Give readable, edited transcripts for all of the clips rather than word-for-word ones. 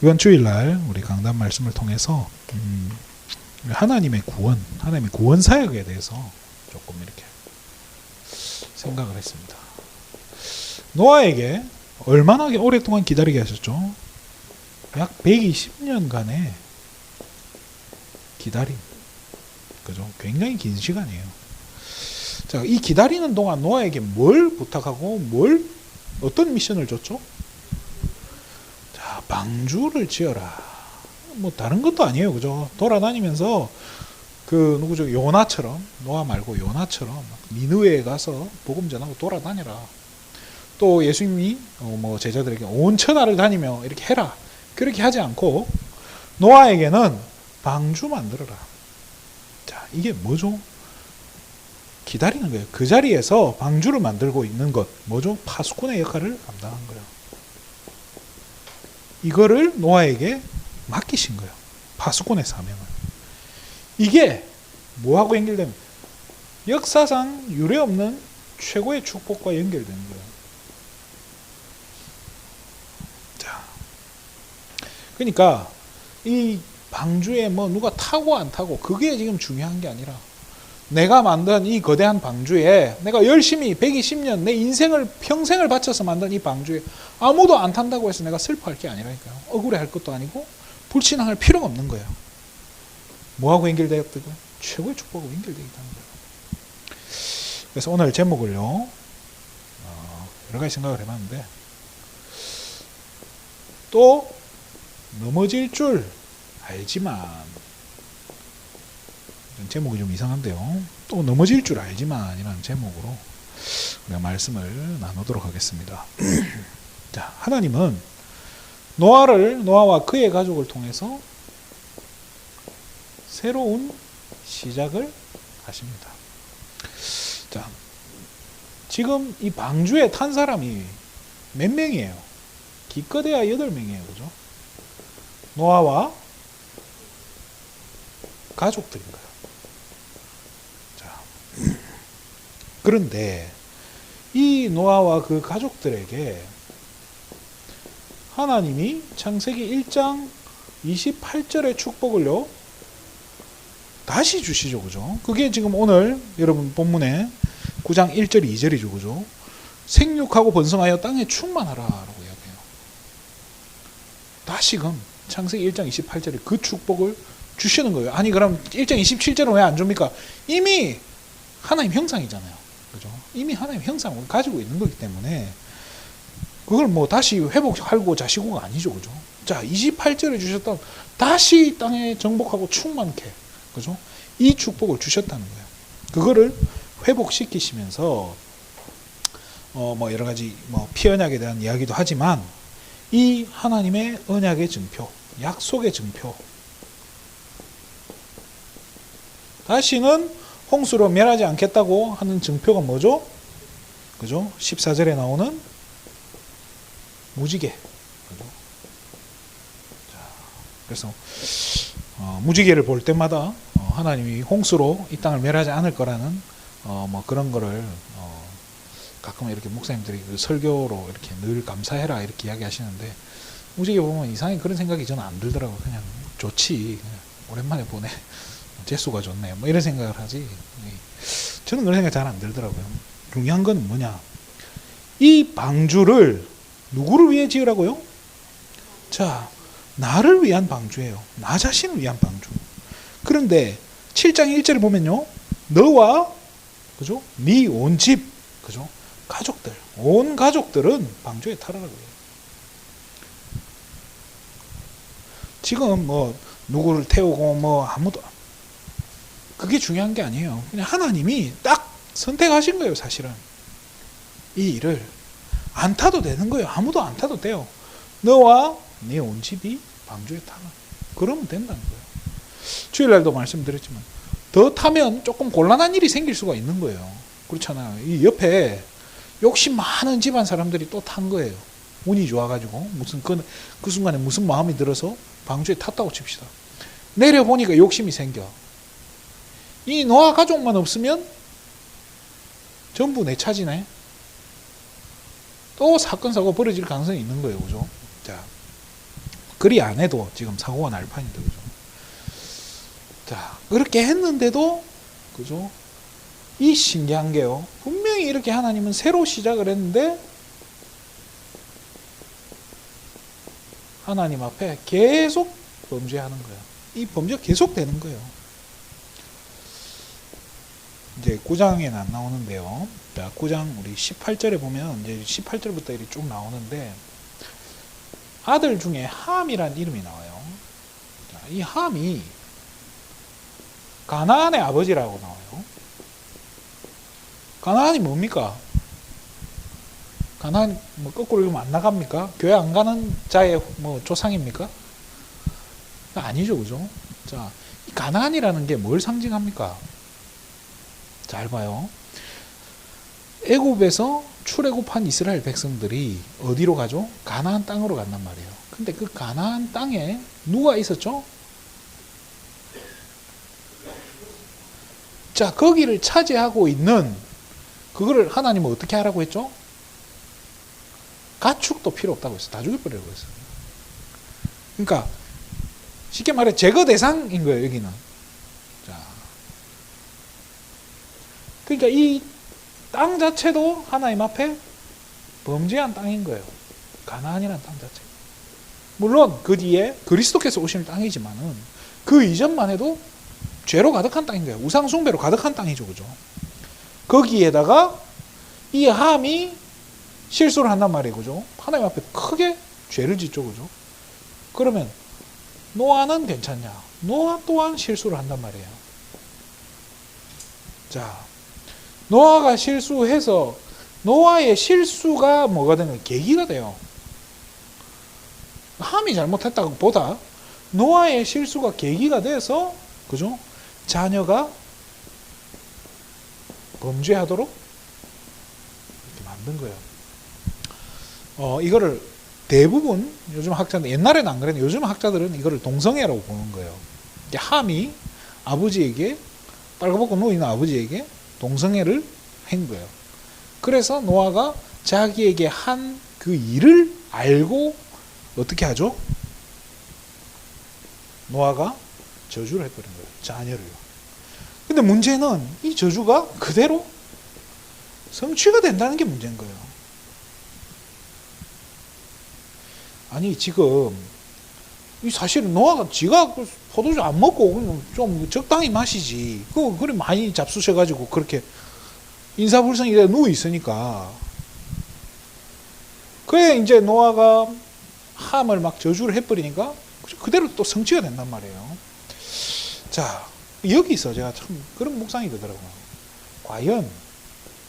이번 주일날 우리 강단 말씀을 통해서 하나님의 구원 사역에 대해서 조금 이렇게 생각을 했습니다. 노아에게 얼마나 오랫동안 기다리게 하셨죠? 약 120년간의 기다림. 그죠? 굉장히 긴 시간이에요. 자, 이 기다리는 동안 노아에게 뭘 부탁하고 어떤 미션을 줬죠? 자, 방주를 지어라. 뭐 다른 것도 아니에요. 그죠? 돌아다니면서 누구죠? 요나처럼, 노아 말고 요나처럼 니느웨에 가서 복음 전하고 돌아다녀라. 또 예수님이 제자들에게 온 천하를 다니며 이렇게 해라. 그렇게 하지 않고 노아에게는 방주 만들어라. 자, 이게 뭐죠? 기다리는 거예요. 그 자리에서 방주를 만들고 있는 것. 뭐죠? 파수꾼의 역할을 감당한 거예요. 이거를 노아에게 맡기신 거예요. 파수꾼의 사명을. 이게 뭐하고 연결되면 역사상 유례없는 최고의 축복과 연결되는 거예요. 자, 그러니까 이 방주에 누가 타고 안 타고 그게 지금 중요한 게 아니라 내가 만든 이 거대한 방주에 내가 열심히 120년 내 인생을 평생을 바쳐서 만든 이 방주에 아무도 안 탄다고 해서 내가 슬퍼할 게 아니라니까요. 억울해할 것도 아니고 불신앙할 필요가 없는 거예요. 뭐하고 연결되었다고? 최고의 축복하고 연결되어 있다는 거예요. 그래서 오늘 제목을요, 여러 가지 생각을 해봤는데, 또 넘어질 줄 알지만, 제목이 좀 이상한데요. 또 넘어질 줄 알지만 이라는 제목으로 우리가 말씀을 나누도록 하겠습니다. 자, 하나님은 노아와 그의 가족을 통해서 새로운 시작을 하십니다. 자, 지금 이 방주에 탄 사람이 몇 명이에요? 기껏해야 8명이에요. 그죠? 노아와 가족들인 거예요. 자, 그런데 이 노아와 그 가족들에게 하나님이 창세기 1장 28절의 축복을요, 다시 주시죠. 그죠? 그게 지금 오늘 여러분 본문에 9장 1절 2절이죠. 그죠? 생육하고 번성하여 땅에 충만하라 라고 이야기해요. 다시금 창세기 1장 28절에 그 축복을 주시는 거예요. 아니 그럼 1장 27절은 왜 안 줍니까? 이미 하나님 형상이잖아요. 그죠? 이미 하나님 형상을 가지고 있는 거기 때문에 그걸 다시 회복하고자 시고가 아니죠. 그죠? 자, 28절에 주셨던 다시 땅에 정복하고 충만케. 그죠? 이 축복을 주셨다는 거예요. 그거를 회복시키시면서 여러 가지 피 언약에 대한 이야기도 하지만 이 하나님의 언약의 증표, 약속의 증표. 다시는 홍수로 멸하지 않겠다고 하는 증표가 뭐죠? 그죠? 14절에 나오는 무지개. 그죠? 자, 그래서 무지개를 볼 때마다 하나님이 홍수로 이 땅을 멸하지 않을 거라는 그런 거를 가끔 이렇게 목사님들이 그 설교로 이렇게 늘 감사해라 이렇게 이야기하시는데 무지개 보면 이상하게 그런 생각이 저는 안 들더라고요. 그냥 좋지. 그냥 오랜만에 보네. 재수가 좋네. 이런 생각을 하지. 저는 그런 생각 잘 안 들더라고요. 중요한 건 뭐냐? 이 방주를 누구를 위해 지으라고요? 자, 나를 위한 방주예요. 나 자신을 위한 방주. 그런데 7장 1절을 보면요. 너와 그죠? 네 온 집, 그죠? 가족들, 온 가족들은 방주에 타라라고 해요. 지금 누구를 태우고 아무도 그게 중요한 게 아니에요. 그냥 하나님이 딱 선택하신 거예요, 사실은. 이 일을 안 타도 되는 거예요. 아무도 안 타도 돼요. 너와 네 온 집이 방주에 타라. 그러면 된다는 거예요. 주일날도 말씀드렸지만 더 타면 조금 곤란한 일이 생길 수가 있는 거예요. 그렇잖아요. 이 옆에 욕심 많은 집안 사람들이 또 탄 거예요. 운이 좋아가지고 무슨 그 순간에 무슨 마음이 들어서 방주에 탔다고 칩시다. 내려보니까 욕심이 생겨. 이 노아 가족만 없으면 전부 내 차지네. 또 사건 사고 벌어질 가능성이 있는 거예요. 그죠? 자, 그리 안 해도 지금 사고가 날 판이다. 그죠? 자, 그렇게 했는데도, 그죠? 이 신기한 게요. 분명히 이렇게 하나님은 새로 시작을 했는데, 하나님 앞에 계속 범죄하는 거예요. 이 범죄가 계속 되는 거예요. 이제 9장에는 안 나오는데요. 자, 9장 우리 18절에 보면 이제 18절부터 이렇게 쭉 나오는데, 아들 중에 함이란 이름이 나와요. 자, 이 함이 가나안의 아버지라고 나와요. 가나안이 뭡니까? 가나안 뭐 거꾸로 읽으면 안 나갑니까? 교회 안 가는 자의 뭐 조상입니까? 아니죠, 그죠? 자, 이 가나안이라는 게 뭘 상징합니까? 잘 봐요. 애굽에서 출애굽한 이스라엘 백성들이 어디로 가죠? 가나안 땅으로 간단 말이에요. 근데 그 가나안 땅에 누가 있었죠? 자, 거기를 차지하고 있는 그거를 하나님은 어떻게 하라고 했죠? 가축도 필요 없다고 했어요. 다 죽여버리라고 했어요. 그러니까 쉽게 말해 제거 대상인 거예요, 여기는. 자, 그러니까 이 땅 자체도 하나님 앞에 범죄한 땅인 거예요. 가나안이라는 땅 자체. 물론 그 뒤에 그리스도께서 오시는 땅이지만은 그 이전만 해도 죄로 가득한 땅인 거예요. 우상 숭배로 가득한 땅이죠, 그죠? 거기에다가 이 함이 실수를 한단 말이에요, 그죠? 하나님 앞에 크게 죄를 짓죠, 그죠? 그러면 노아는 괜찮냐? 노아 또한 실수를 한단 말이에요. 자, 노아가 실수해서 노아의 실수가 뭐가 되는 거예요? 계기가 돼요. 함이 잘못했다고 보다 노아의 실수가 계기가 돼서, 그죠? 자녀가 범죄하도록 이렇게 만든 거예요. 이거를 대부분 요즘 학자들, 옛날에는 안 그랬는데 요즘 학자들은 이거를 동성애라고 보는 거예요. 함이 아버지에게, 빨가벗고 누워있는 아버지에게 동성애를 한 거예요. 그래서 노아가 자기에게 한 그 일을 알고 어떻게 하죠? 노아가 저주를 해버린 거예요. 자녀를요. 근데 문제는 이 저주가 그대로 성취가 된다는 게 문제인 거예요. 아니, 지금 이 사실은 노아가 지가 포도주 안 먹고 좀 적당히 마시지. 그래 많이 잡수셔가지고 그렇게 인사불성이 누워 있으니까. 그래 이제 노아가 함을 막 저주를 해버리니까 그대로 또 성취가 된단 말이에요. 자, 여기서 제가 참 그런 묵상이 되더라고요. 과연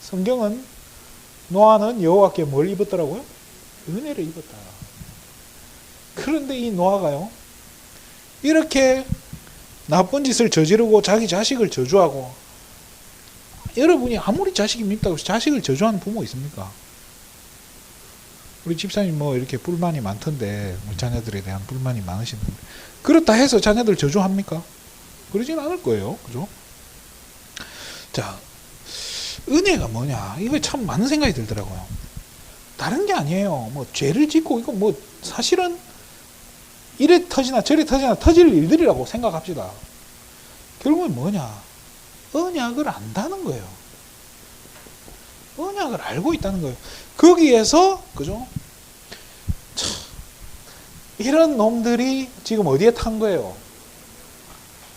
성경은 노아는 여호와께 뭘 입었더라고요? 은혜를 입었다. 그런데 이 노아가요, 이렇게 나쁜 짓을 저지르고 자기 자식을 저주하고, 여러분이 아무리 자식이 밉다고 해서 자식을 저주하는 부모 있습니까? 우리 집사님 뭐 이렇게 불만이 많던데, 우리 자녀들에 대한 불만이 많으신데, 그렇다 해서 자녀들 저주합니까? 그러진 않을 거예요. 그죠? 자, 은혜가 뭐냐? 이거 참 많은 생각이 들더라고요. 다른 게 아니에요. 뭐 죄를 짓고, 이거 뭐 사실은 이래 터지나 저래 터지나 터질 일들이라고 생각합시다. 결국은 뭐냐? 언약을 안다는 거예요. 언약을 알고 있다는 거예요. 거기에서, 그죠? 참, 이런 놈들이 지금 어디에 탄 거예요?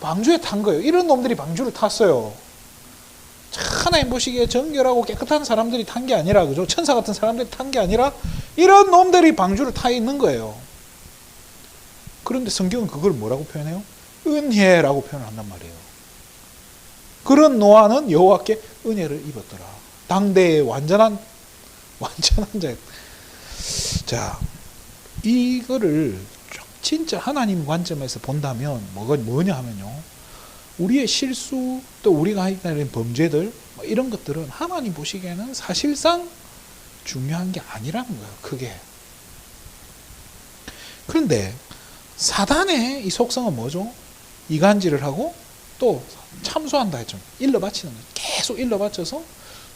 방주에 탄 거예요. 이런 놈들이 방주를 탔어요. 하나님 보시기에 정결하고 깨끗한 사람들이 탄 게 아니라, 그죠? 천사 같은 사람들이 탄 게 아니라 이런 놈들이 방주를 타 있는 거예요. 그런데 성경은 그걸 뭐라고 표현해요? 은혜라고 표현한단 말이에요. 그런 노아는 여호와께 은혜를 입었더라. 당대의 완전한 자. 자, 이거를 진짜 하나님 관점에서 본다면 뭐냐 하면요, 우리의 실수, 또 우리가 하는 범죄들, 이런 것들은 하나님 보시기에는 사실상 중요한 게 아니라는 거예요. 크게. 그런데 사단의 이 속성은 뭐죠? 이간질을 하고 또 참소한다 했죠. 일러 바치는 거예요. 계속 일러 바쳐서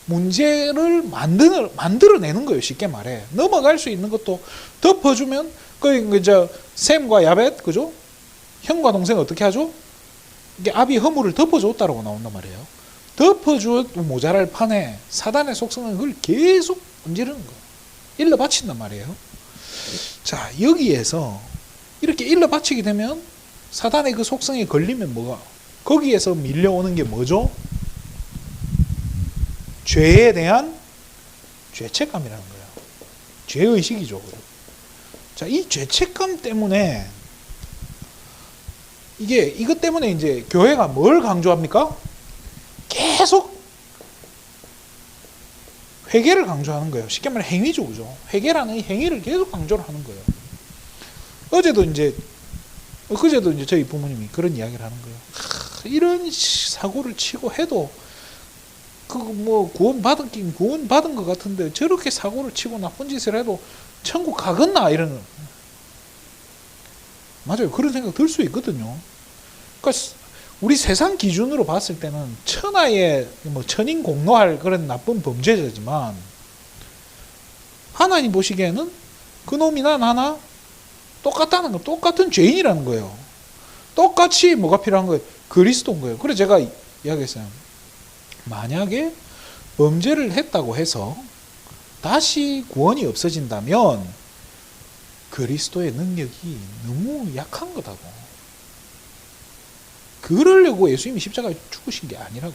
문제를 만들어내는 거예요. 쉽게 말해. 넘어갈 수 있는 것도 덮어주면 저 셈과 야벳, 그죠? 형과 동생 어떻게 하죠? 이게 압이 허물을 덮어줬다라고 나온단 말이에요. 덮어줘도 모자랄 판에 사단의 속성은 그걸 계속 문지르는 거, 일러 바친단 말이에요. 자, 여기에서 이렇게 일러 바치게 되면 사단의 그 속성에 걸리면 뭐가, 거기에서 밀려오는 게 뭐죠? 죄에 대한 죄책감이라는 거예요. 죄의식이죠. 자, 이 죄책감 때문에 이것 때문에 이제 교회가 뭘 강조합니까? 계속 회개를 강조하는 거예요. 쉽게 말해 행위죠, 그죠? 회개라는 이 행위를 계속 강조를 하는 거예요. 그제도 이제 저희 부모님이 그런 이야기를 하는 거예요. 이런 사고를 치고 해도 구원 받은 것 같은데 저렇게 사고를 치고 나쁜 짓을 해도 천국 가겠나 이런. 맞아요. 그런 생각 들 수 있거든요. 그러니까 우리 세상 기준으로 봤을 때는 천하에 천인공노할 그런 나쁜 범죄자지만 하나님 보시기에는 그놈이나 나나 똑같다는 거, 똑같은 죄인이라는 거예요. 똑같이 뭐가 필요한 거예요? 그리스도인 거예요. 그래서 제가 이야기했어요. 만약에 범죄를 했다고 해서 다시 구원이 없어진다면 그리스도의 능력이 너무 약한 거다고. 그러려고 예수님이 십자가에 죽으신 게 아니라고.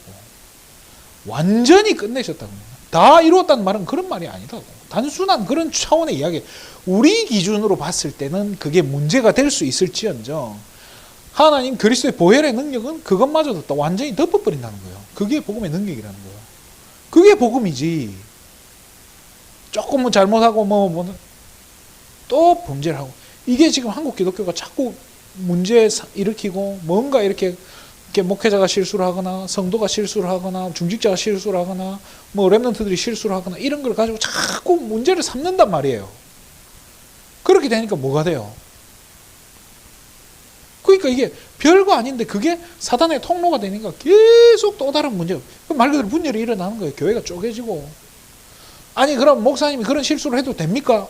완전히 끝내셨다고. 다 이루었다는 말은 그런 말이 아니다고. 단순한 그런 차원의 이야기. 우리 기준으로 봤을 때는 그게 문제가 될 수 있을지언정 하나님 그리스도의 보혈의 능력은 그것마저도 또 완전히 덮어버린다는 거예요. 그게 복음의 능력이라는 거예요. 그게 복음이지. 조금 잘못하고 또 범죄를 하고. 이게 지금 한국 기독교가 자꾸 문제 일으키고 뭔가 이렇게 목회자가 실수를 하거나 성도가 실수를 하거나 중직자가 실수를 하거나 렘넌트들이 실수를 하거나 이런 걸 가지고 자꾸 문제를 삼는단 말이에요. 그렇게 되니까 뭐가 돼요? 그러니까 이게 별거 아닌데 그게 사단의 통로가 되니까 계속 또 다른 문제, 말 그대로 분열이 일어나는 거예요. 교회가 쪼개지고. 아니 그럼 목사님이 그런 실수를 해도 됩니까?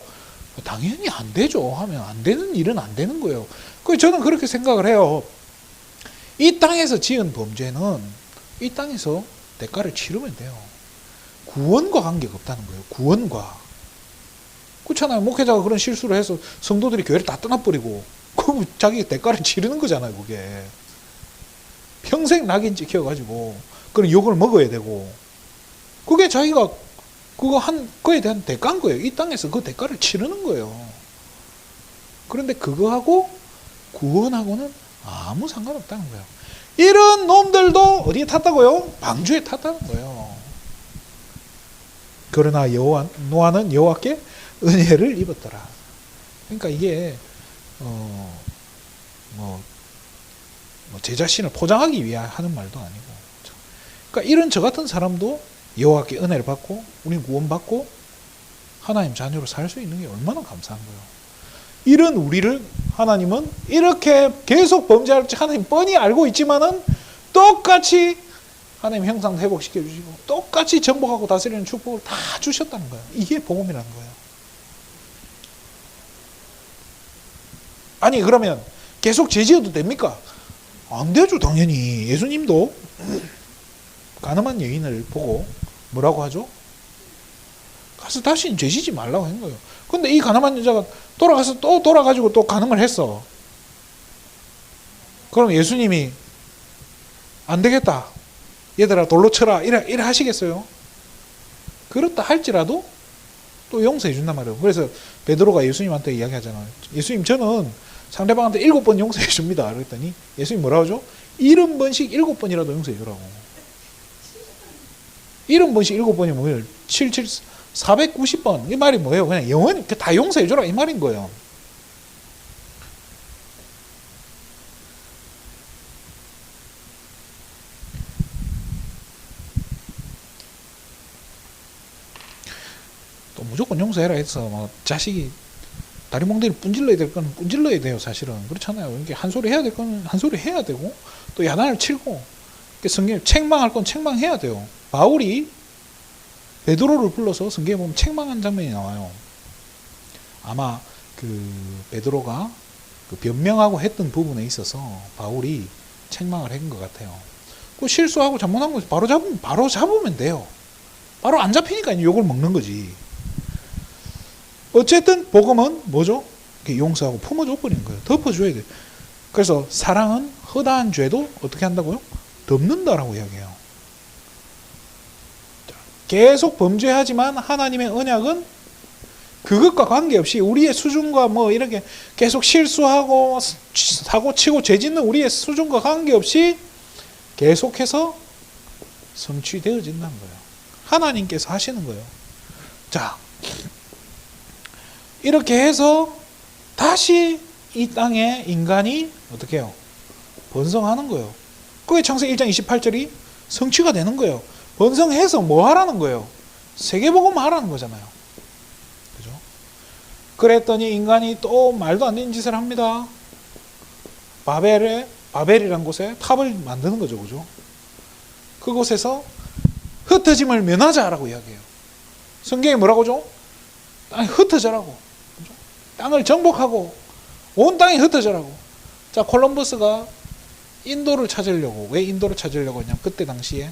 당연히 안 되죠. 하면 안 되는 일은 안 되는 거예요. 그래서 저는 그렇게 생각을 해요. 이 땅에서 지은 범죄는 이 땅에서 대가를 치르면 돼요. 구원과 관계가 없다는 거예요. 구원과. 그렇잖아요. 목회자가 그런 실수를 해서 성도들이 교회를 다 떠나버리고 그 자기 대가를 치르는 거잖아요. 그게. 평생 낙인 찍혀가지고 그런 욕을 먹어야 되고 그게 자기가 그거에 대한 대가인 거예요. 이 땅에서 그 대가를 치르는 거예요. 그런데 그거하고 구원하고는 아무 상관없다는 거예요. 이런 놈들도 어디에 탔다고요? 방주에 탔다는 거예요. 그러나 노아는 여호와께 은혜를 입었더라. 그러니까 이게 제 자신을 포장하기 위해 하는 말도 아니고. 그러니까 이런 저 같은 사람도 여호와께 은혜를 받고 우리는 구원받고 하나님 자녀로 살 수 있는 게 얼마나 감사한 거예요. 이런 우리를 하나님은 이렇게 계속 범죄할지 하나님 뻔히 알고 있지만은 똑같이 하나님 형상 회복시켜 주시고 똑같이 정복하고 다스리는 축복을 다 주셨다는 거예요. 이게 복음이라는 거예요. 아니 그러면 계속 죄 지어도 됩니까? 안 되죠. 당연히. 예수님도 가늠한 여인을 보고 뭐라고 하죠? 가서 다시는 죄 지지 말라고 한 거예요. 근데 이 가늠한 여자가 돌아가서 또 돌아가지고 또 간음을 했어. 그럼 예수님이 안 되겠다. 얘들아 돌로 쳐라. 이래 하시겠어요? 그렇다 할지라도 또 용서해 준단 말이에요. 그래서 베드로가 예수님한테 이야기하잖아요. 예수님 저는 상대방한테 7번 용서해 줍니다. 그랬더니 예수님 뭐라고 하죠? 70번씩 7번이라도 용서해 주라고. 70번씩 7번이 뭐예요? 490번. 이 말이 뭐예요? 그냥 영원히 다 용서해 주라 이 말인 거예요. 또 무조건 용서해라 해서 자식이 다리 몽둥이 분질러야 될 건 분질러야 돼요. 사실은 그렇잖아요. 이렇게 한 소리 해야 될 건 한 소리 해야 되고 또 야단을 치고 성경 책망할 건 책망해야 돼요. 바울이 베드로를 불러서 성경에 보면 책망한 장면이 나와요. 아마 그 베드로가 그 변명하고 했던 부분에 있어서 바울이 책망을 한 것 같아요. 그 실수하고 잘못한 거 바로 잡으면 돼요. 바로 안 잡히니까 욕을 먹는 거지. 어쨌든 복음은 뭐죠? 용서하고 품어줘 버리는 거예요. 덮어줘야 돼. 그래서 사랑은 허다한 죄도 어떻게 한다고요? 덮는다라고 이야기해요. 계속 범죄하지만 하나님의 언약은 그것과 관계없이 우리의 수준과 뭐 이렇게 계속 실수하고 사고 치고 죄 짓는 우리의 수준과 관계없이 계속해서 성취되어진다는 거예요. 하나님께서 하시는 거예요. 자, 이렇게 해서 다시 이 땅에 인간이 어떻게 해요? 번성하는 거예요. 그게 창세기 1장 28절이 성취가 되는 거예요. 번성해서 뭐 하라는 거예요? 세계복음 하라는 거잖아요. 그죠? 그랬더니 인간이 또 말도 안 되는 짓을 합니다. 바벨이라는 곳에 탑을 만드는 거죠. 그죠? 그곳에서 흩어짐을 면하자라고 이야기해요. 성경이 뭐라고 하죠? 땅이 흩어져라고. 그죠? 땅을 정복하고 온 땅이 흩어져라고. 자, 콜럼버스가 인도를 찾으려고, 왜 인도를 찾으려고 했냐면 그때 당시에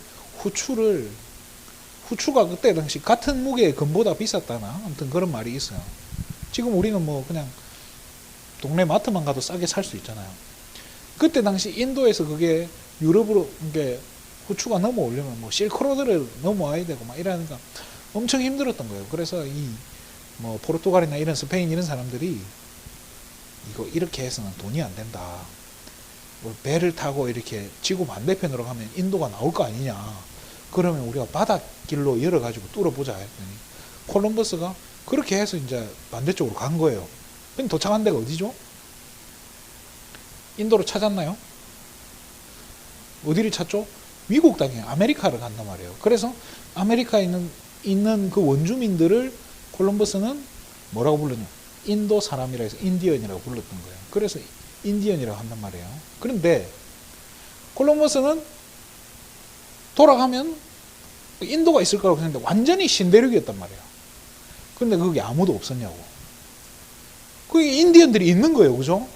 후추가 그때 당시 같은 무게의 금보다 비쌌다나 아무튼 그런 말이 있어요. 지금 우리는 뭐 그냥 동네 마트만 가도 싸게 살 수 있잖아요. 그때 당시 인도에서 그게 유럽으로 이게 후추가 넘어오려면 뭐 실크로드를 넘어와야 되고 막 이러니까 엄청 힘들었던 거예요. 그래서 이 뭐 포르투갈이나 이런 스페인 이런 사람들이 이거 이렇게 해서는 돈이 안 된다. 배를 타고 이렇게 지구 반대편으로 가면 인도가 나올 거 아니냐. 그러면 우리가 바닷길로 열어가지고 뚫어보자 했더니 콜럼버스가 그렇게 해서 이제 반대쪽으로 간 거예요. 근데 도착한 데가 어디죠? 인도로 찾았나요? 어디를 찾죠? 미국 땅에 아메리카를 간단 말이에요. 그래서 아메리카에 있는 그 원주민들을 콜럼버스는 뭐라고 불렀냐? 인도 사람이라 해서 인디언이라고 불렀던 거예요. 그래서 인디언이라고 한단 말이에요. 그런데 콜럼버스는 돌아가면 인도가 있을 거라고 생각했는데 완전히 신대륙이었단 말이에요. 그런데 거기 아무도 없었냐고. 거기 인디언들이 있는 거예요. 그죠?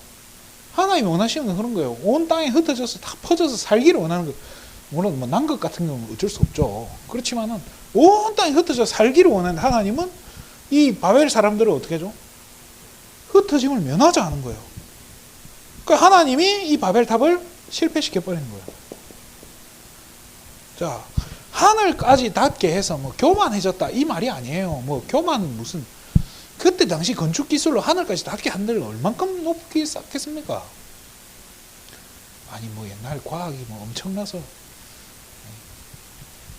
하나님이 원하시는 건 그런 거예요. 온 땅에 흩어져서 다 퍼져서 살기를 원하는 거예요. 물론 뭐 남극 같은 경우는 어쩔 수 없죠. 그렇지만은 온 땅에 흩어져 살기를 원하는 하나님은 이 바벨 사람들을 어떻게 해줘? 흩어짐을 면하자 하는 거예요. 그러니까 하나님이 이 바벨탑을 실패시켜 버리는 거예요. 자, 하늘까지 닿게 해서 뭐 교만해졌다 이 말이 아니에요. 뭐 교만은 무슨 그때 당시 건축 기술로 하늘까지 닿게 한 데를 얼만큼 높게 쌓겠습니까? 아니 뭐 옛날 과학이 뭐 엄청나서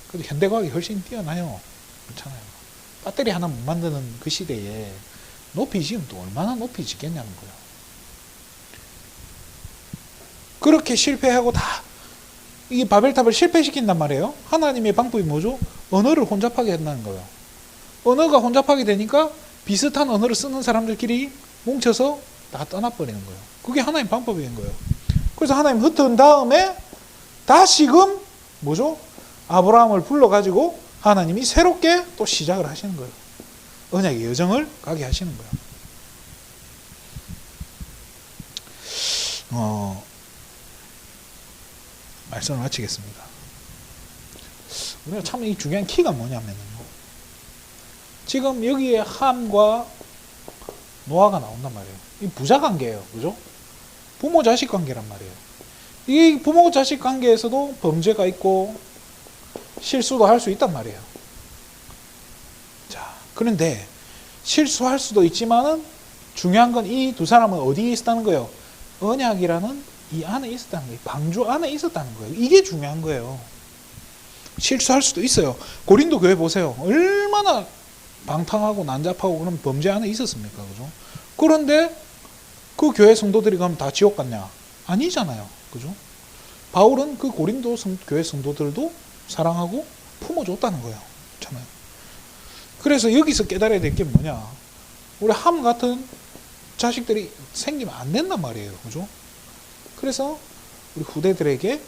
그래도 현대 과학이 훨씬 뛰어나요. 그렇잖아요. 배터리 하나 못 만드는 그 시대에 높이 지으면 또 얼마나 높이 짓겠냐는 거예요. 그렇게 실패하고 다 이 바벨탑을 실패시킨단 말이에요. 하나님의 방법이 뭐죠? 언어를 혼잡하게 한다는 거예요. 언어가 혼잡하게 되니까 비슷한 언어를 쓰는 사람들끼리 뭉쳐서 다 떠나버리는 거예요. 그게 하나님 방법인 거예요. 그래서 하나님 흩은 다음에 다시금 뭐죠? 아브라함을 불러가지고 하나님이 새롭게 또 시작을 하시는 거예요. 언약의 여정을 가게 하시는 거예요. 말씀을 마치겠습니다. 우리가 참 이 중요한 키가 뭐냐면요. 지금 여기에 함과 노아가 나온단 말이에요. 이 부자 관계예요. 그죠? 부모 자식 관계란 말이에요. 이 부모 자식 관계에서도 범죄가 있고 실수도 할 수 있단 말이에요. 자, 그런데 실수할 수도 있지만은 중요한 건 이 두 사람은 어디에 있었다는 거예요? 언약이라는 이 안에 있었다는 거예요. 방주 안에 있었다는 거예요. 이게 중요한 거예요. 실수할 수도 있어요. 고린도 교회 보세요. 얼마나 방탕하고 난잡하고 그런 범죄 안에 있었습니까? 그죠? 그런데 그 교회 성도들이 가면 다 지옥 갔냐? 아니잖아요. 그죠? 바울은 그 고린도 교회 성도들도 사랑하고 품어줬다는 거예요. 그렇잖아요. 그래서 여기서 깨달아야 될 게 뭐냐? 우리 함 같은 자식들이 생기면 안 된단 말이에요. 그죠? 그래서 우리 후대들에게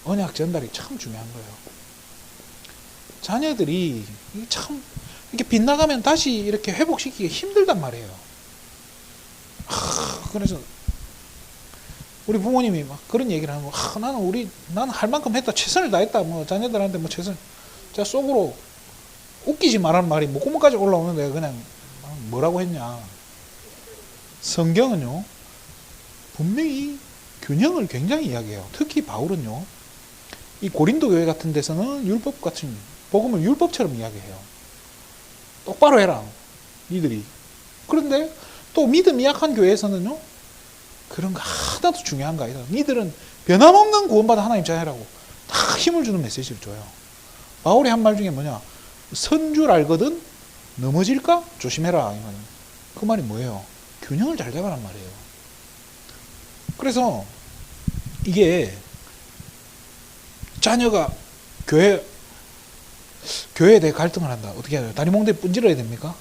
언약 전달이 참 중요한 거예요. 자녀들이 참 이렇게 빗나가면 다시 이렇게 회복시키기 힘들단 말이에요. 그래서 우리 부모님이 막 그런 얘기를 하는 거, 나는 할 만큼 했다, 최선을 다했다, 뭐 자녀들한테 뭐 최선, 자 속으로 웃기지 말라는 말이 목구멍까지 올라오는데 그냥 뭐라고 했냐. 성경은요 분명히 균형을 굉장히 이야기해요. 특히 바울은요 이 고린도 교회 같은 데서는 율법 같은 복음을 율법처럼 이야기해요. 똑바로 해라 니들이. 그런데 또 믿음이 약한 교회에서는요 그런 거 하나도 중요한 거 아니다. 니들은 변함없는 구원받아 하나님 자녀라고 다 힘을 주는 메시지를 줘요. 바울이 한 말 중에 뭐냐, 선 줄 알거든 넘어질까 조심해라 이 말은. 그 말이 뭐예요? 균형을 잘 잡아란 말이에요. 그래서 이게 자녀가 교회에 대해 갈등을 한다. 어떻게 해야 돼요? 다리 몽대 분질러야 됩니까?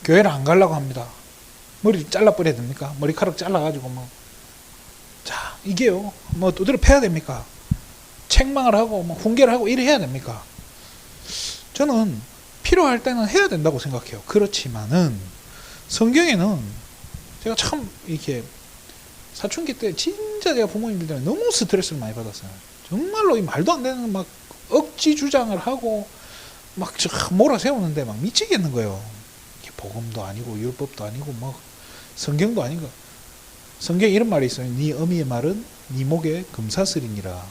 교회를 안 가려고 합니다. 머리 잘라버려야 됩니까? 머리카락 잘라가지고 뭐. 자, 이게요. 뭐 두드려 패야 됩니까? 책망을 하고 뭐 훈계를 하고 이래 해야 됩니까? 저는 필요할 때는 해야 된다고 생각해요. 그렇지만은 성경에는 제가 참 이렇게 사춘기 때 진짜 제가 부모님들 때문에 너무 스트레스를 많이 받았어요. 정말로 이 말도 안 되는 막 억지 주장을 하고 막 몰아세우는데 막 미치겠는 거예요. 복음도 아니고 율법도 아니고 뭐 성경도 아니고. 성경에 이런 말이 있어요. 네 어미의 말은 네 목에 금사슬이니라.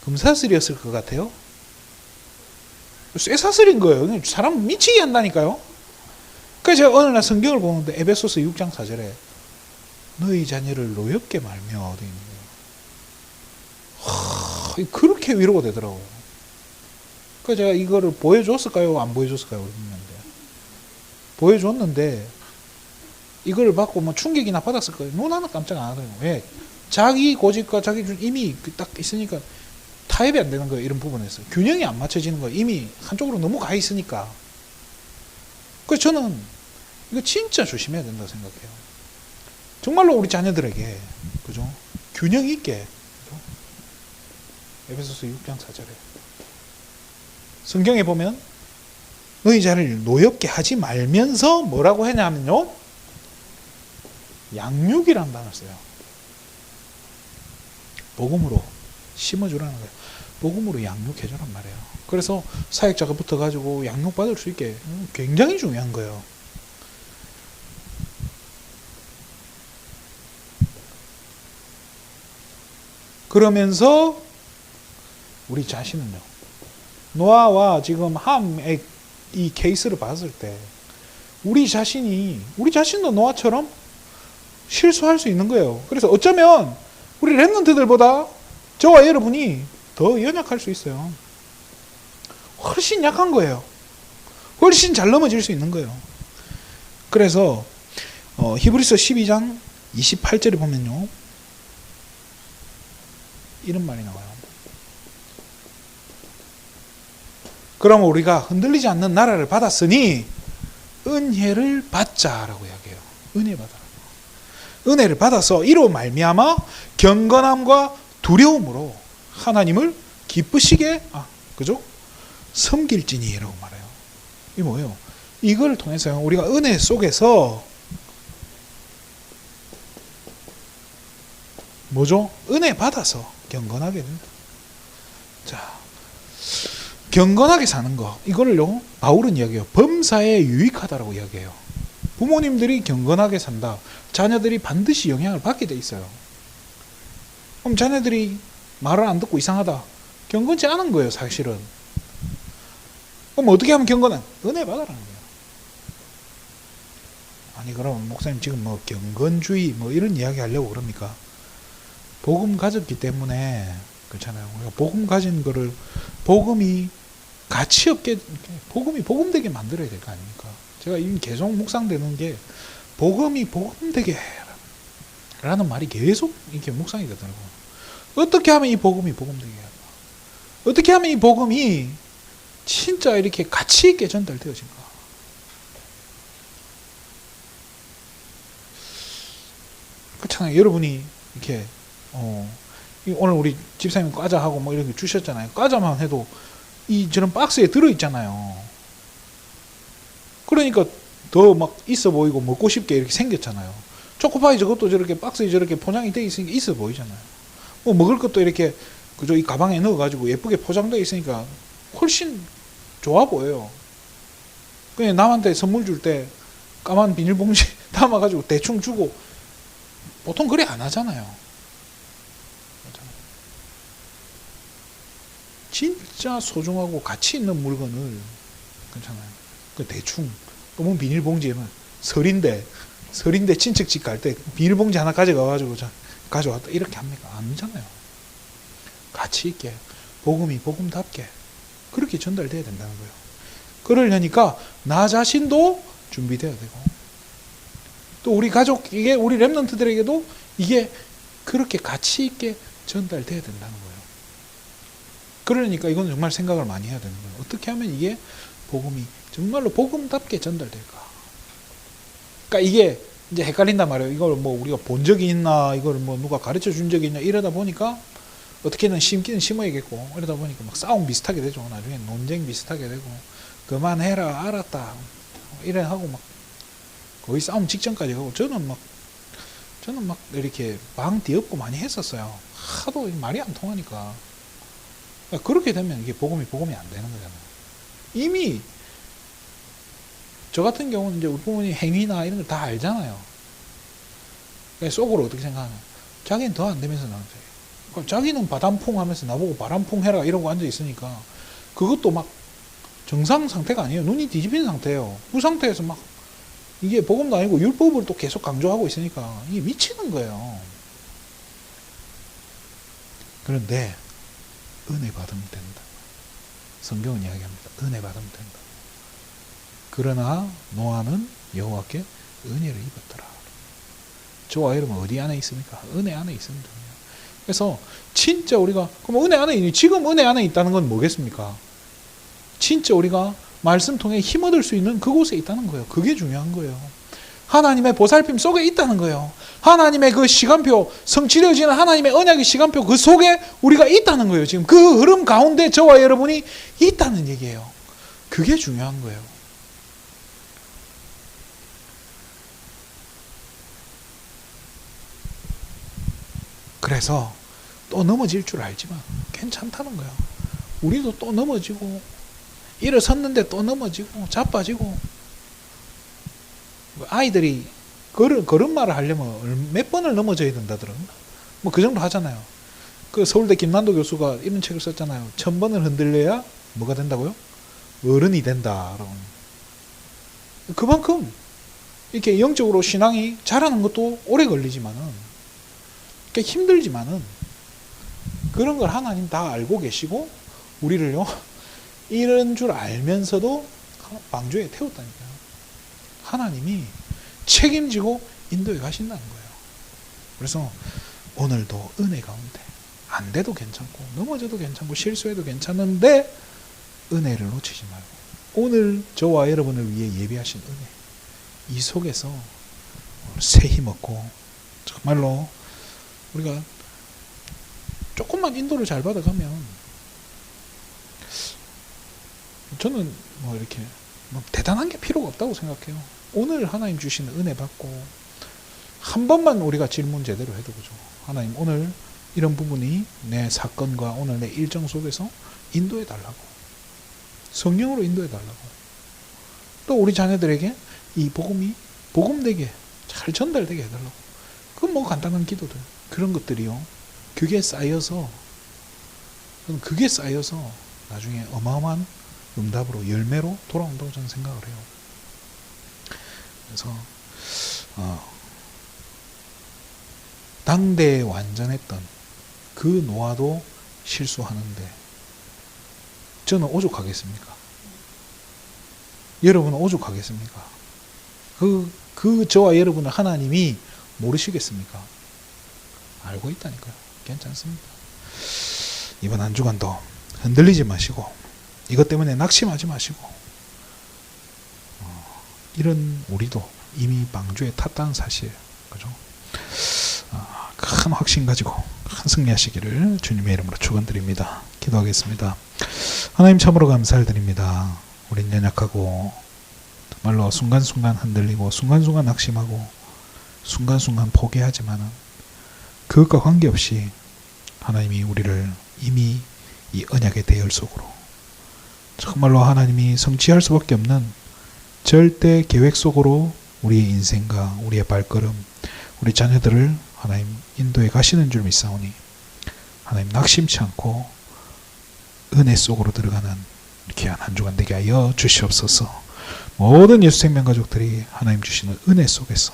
금사슬이었을 것 같아요? 쇠사슬인 거예요. 사람 미치게 한다니까요. 그래서 제가 어느 날 성경을 보는데 에베소서 6장 4절에 너희 자녀를 노엽게 말며 되어 있는 거예요. 그렇게 위로가 되더라고요. 그래서 제가 이거를 보여줬을까요? 안 보여줬을까요? 보여줬는데 이걸 받고 뭐 충격이나 받았을 거예요. 눈 하나 깜짝 안 하더라고요. 왜? 자기 고집과 자기 이미 딱 있으니까 타협이 안 되는 거예요. 이런 부분에서 균형이 안 맞춰지는 거예요. 이미 한쪽으로 너무 가 있으니까. 그래서 저는 이거 진짜 조심해야 된다고 생각해요. 정말로 우리 자녀들에게 그죠? 균형 있게 그죠? 에베소서 6장 4절에 성경에 보면 너희 자를 노엽게 하지 말면서 뭐라고 하냐면요 양육이라는 단어를 써요. 복음으로 심어주라는 거예요. 복음으로 양육해주란 말이에요. 그래서 사역자가 붙어가지고 양육받을 수 있게 굉장히 중요한 거예요. 그러면서 우리 자신은요 노아와 지금 함의 이 케이스를 봤을 때 우리 자신도 노아처럼 실수할 수 있는 거예요. 그래서 어쩌면 우리 랩런트들보다 저와 여러분이 더 연약할 수 있어요. 훨씬 약한 거예요. 훨씬 잘 넘어질 수 있는 거예요. 그래서 히브리서 12장 28절에 보면요 이런 말이 나와요. 그럼 우리가 흔들리지 않는 나라를 받았으니 은혜를 받자라고 이야기해요. 은혜 받아라. 은혜를 받아서 이로 말미암아 경건함과 두려움으로 하나님을 기쁘시게 그죠? 섬길지니라고 말해요. 이게 뭐예요? 이걸 통해서 우리가 은혜 속에서 뭐죠? 은혜 받아서 경건하게 된다. 자, 경건하게 사는 거 이걸요 바울은 이야기해요. 범사에 유익하다라고 이야기해요. 부모님들이 경건하게 산다. 자녀들이 반드시 영향을 받게 돼 있어요. 그럼 자녀들이 말을 안 듣고 이상하다. 경건치 않은 거예요, 사실은. 그럼 어떻게 하면 경건한? 은혜 받아라는 거예요. 아니 그럼 목사님 지금 뭐 경건주의 뭐 이런 이야기 하려고 그럽니까? 복음 가졌기 때문에 그렇잖아요. 우리가 복음 가진 거를 복음이 가치 없게 복음이 복음되게 만들어야 될 거 아닙니까? 제가 이미 계속 묵상되는 게 복음이 복음되게 라는 말이 계속 이렇게 묵상이 되더라고요. 어떻게 하면 이 복음이 복음되게 할까? 어떻게 하면 이 복음이 진짜 이렇게 가치 있게 전달되어진가? 그렇잖아요. 여러분이 이렇게 오늘 우리 집사님 과자하고 뭐 이렇게 주셨잖아요. 과자만 해도 저런 박스에 들어있잖아요. 그러니까 더 막 있어 보이고 먹고 싶게 이렇게 생겼잖아요. 초코파이 저것도 저렇게 박스에 저렇게 포장이 돼 있으니까 있어 보이잖아요. 뭐 먹을 것도 이렇게 그저 이 가방에 넣어가지고 예쁘게 포장되어 있으니까 훨씬 좋아 보여요. 그냥 남한테 선물 줄 때 까만 비닐봉지 담아가지고 대충 주고 보통 그래 안 하잖아요. 진짜 소중하고 가치 있는 물건을 괜찮아요. 그 대충 너무 비닐봉지에만 설인데 친척 집 갈 때 비닐봉지 하나 가져가가지고 가져왔다 이렇게 합니까? 아니잖아요. 가치 있게 복음이 복음답게 그렇게 전달돼야 된다는 거예요. 그러려니까 나 자신도 준비돼야 되고 또 우리 가족 이게 우리 렘넌트들에게도 이게 그렇게 가치 있게 전달돼야 된다는 거예요. 그러니까 이건 정말 생각을 많이 해야 되는 거예요. 어떻게 하면 이게 복음이 정말로 복음답게 전달될까? 그러니까 이게 이제 헷갈린단 말이에요. 이걸 뭐 우리가 본 적이 있나, 이걸 뭐 누가 가르쳐 준 적이 있냐 이러다 보니까 어떻게든 심기는 심어야겠고 이러다 보니까 막 싸움 비슷하게 되죠. 나중에 논쟁 비슷하게 되고 그만해라 알았다 이래 하고 막 거의 싸움 직전까지 가고 저는 막 이렇게 방 뒤엎고 많이 했었어요. 하도 말이 안 통하니까. 그러니까 그렇게 되면 이게 복음이 안 되는 거잖아요. 이미 저 같은 경우는 이제 우리 부모님 행위나 이런 걸 다 알잖아요. 그러니까 속으로 어떻게 생각하냐. 자기는 더 안 되면서 나한테. 그러니까 자기는 바람풍 하면서 나보고 바람풍 해라 이러고 앉아 있으니까 그것도 막 정상 상태가 아니에요. 눈이 뒤집힌 상태예요. 그 상태에서 막 이게 복음도 아니고 율법을 또 계속 강조하고 있으니까 이게 미치는 거예요. 그런데 은혜 받으면 된다. 성경은 이야기합니다. 은혜 받으면 된다. 그러나 노아는 여호와께 은혜를 입었더라. 저와 여러분 어디 안에 있습니까? 은혜 안에 있습니다. 그래서 진짜 우리가 그럼 은혜 안에 지금 은혜 안에 있다는 건 뭐겠습니까? 진짜 우리가 말씀 통해 힘 얻을 수 있는 그곳에 있다는 거예요. 그게 중요한 거예요. 하나님의 보살핌 속에 있다는 거예요. 하나님의 그 시간표, 성취되어지는 하나님의 언약의 시간표 그 속에 우리가 있다는 거예요. 지금 그 흐름 가운데 저와 여러분이 있다는 얘기예요. 그게 중요한 거예요. 그래서 또 넘어질 줄 알지만 괜찮다는 거예요. 우리도 또 넘어지고 일어섰는데 또 넘어지고 자빠지고 아이들이 걸음마를 하려면 몇 번을 넘어져야 된다더라. 뭐 그 정도 하잖아요. 그 서울대 김난도 교수가 이런 책을 썼잖아요. 1000번을 흔들려야 뭐가 된다고요? 어른이 된다라고. 그만큼 이렇게 영적으로 신앙이 자라는 것도 오래 걸리지만은 그러니까 힘들지만은 그런 걸 하나님 다 알고 계시고 우리를요 이런 줄 알면서도 방주에 태웠다니까요. 하나님이 책임지고 인도에 가신다는 거예요. 그래서 오늘도 은혜 가운데 안 돼도 괜찮고 넘어져도 괜찮고 실수해도 괜찮은데 은혜를 놓치지 말고 오늘 저와 여러분을 위해 예비하신 은혜 이 속에서 새 힘 얻고 정말로 우리가 조금만 인도를 잘 받아가면 저는 뭐 이렇게 뭐 대단한 게 필요가 없다고 생각해요. 오늘 하나님 주시는 은혜 받고 한 번만 우리가 질문 제대로 해도 그죠. 하나님 오늘 이런 부분이 내 사건과 오늘 내 일정 속에서 인도해 달라고. 성령으로 인도해 달라고. 또 우리 자녀들에게 이 복음이 복음되게 잘 전달되게 해달라고. 그건 뭐 간단한 기도들. 그런 것들이요. 그게 쌓여서 나중에 어마어마한 응답으로 열매로 돌아온다고 저는 생각을 해요. 그래서 당대에 완전했던 그 노아도 실수하는데 저는 오죽하겠습니까? 여러분은 오죽하겠습니까? 그 저와 여러분을 하나님이 모르시겠습니까? 알고 있다니까요. 괜찮습니다. 이번 한 주간도 흔들리지 마시고 이것 때문에 낙심하지 마시고 이런 우리도 이미 방주에 탔다는 사실 그죠? 큰 확신 가지고 큰 승리하시기를 주님의 이름으로 축원드립니다. 기도하겠습니다. 하나님 참으로 감사를 드립니다. 우린 연약하고 정말로 순간순간 흔들리고 순간순간 낙심하고 순간순간 포기하지만은 그것과 관계없이 하나님이 우리를 이미 이 언약의 대열 속으로 정말로 하나님이 성취할 수밖에 없는 절대 계획 속으로 우리의 인생과 우리의 발걸음, 우리 자녀들을 하나님 인도해 가시는 줄 믿사오니 하나님 낙심치 않고 은혜 속으로 들어가는 귀한 한 주간 되게 하여 주시옵소서. 모든 예수 생명 가족들이 하나님 주시는 은혜 속에서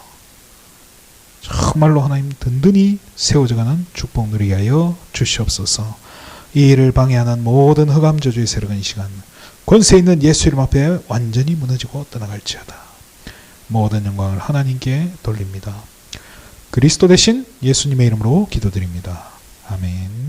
정말로 하나님 든든히 세워져가는 축복 누리게 하여 주시옵소서. 이 일을 방해하는 모든 흑암 저주의 세력은 이 시간 권세 있는 예수 이름 앞에 완전히 무너지고 떠나갈지어다. 모든 영광을 하나님께 돌립니다. 그리스도 대신 예수님의 이름으로 기도드립니다. 아멘.